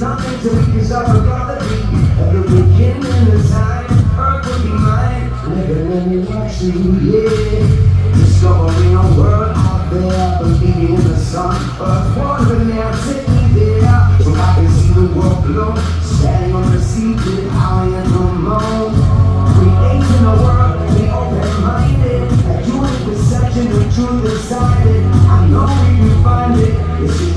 nothing to me, cause I forgot the beat at the beginning of time. Earth will be mine, living in the luxury, yeah. Discovering a world out there, believing in the sun. Earth, water, and air, take me there, so I can see the world glow. Standing on the sea, with I and the moon. Creating a world, be open-minded. A unique perception of truth inside it. I know we can find it. It's